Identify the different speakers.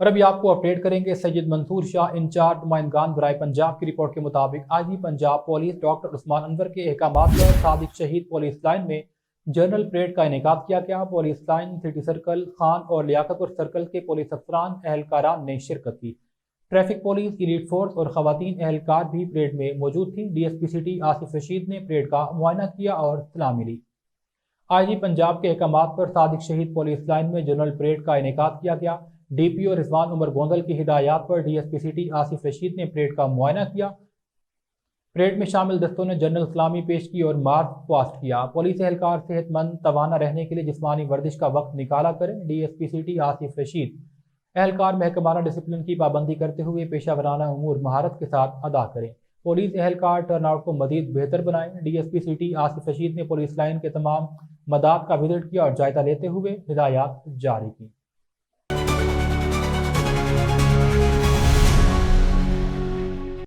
Speaker 1: اور ابھی آپ کو اپڈیٹ کریں گے سید منصور شاہ انچارج نمائندگان برائے پنجاب کی رپورٹ کے مطابق آئی جی پنجاب پولیس ڈاکٹر عثمان انور کے احکامات پر صادق شہید پولیس لائن میں جنرل پریڈ کا انعقاد کیا گیا۔ Police line city circle Khan اور لیاقت پور سرکل کے پولیس افسران اہلکاران نے شرکت کی۔ ٹریفک پولیس ایلیٹ فورس اور خواتین اہلکار بھی پریڈ میں موجود تھیں۔ ڈی ایس پی سٹی آصف رشید نے پریڈ کا معائنہ کیا اور سلامی لی۔ آئی جی پنجاب کے احکامات پر صادق شہید پولیس لائن میں جنرل پریڈ کا انعقاد کیا گیا۔ ڈی پی او رضوان عمر گوندل کی ہدایات پر ڈی ایس پی سٹی آصف رشید نے پریڈ کا معائنہ کیا۔ پریڈ میں شامل دستوں نے جنرل سلامی پیش کی اور مارچ پاسٹ کیا۔ پولیس اہلکار صحت مند توانا رہنے کے لیے جسمانی ورزش کا وقت نکالا کریں۔ ڈی ایس پی سٹی آصف رشید اہلکار محکمانہ ڈسپلن کی پابندی کرتے ہوئے پیشہ ورانہ امور مہارت کے ساتھ ادا کریں۔ پولیس اہلکار ٹرن آؤٹ کو مزید بہتر بنائیں۔ ڈی ایس پی سٹی آصف رشید نے پولیس لائن کے تمام مدات کا وزٹ کیا اور جائزہ لیتے ہوئے ہدایات جاری کی۔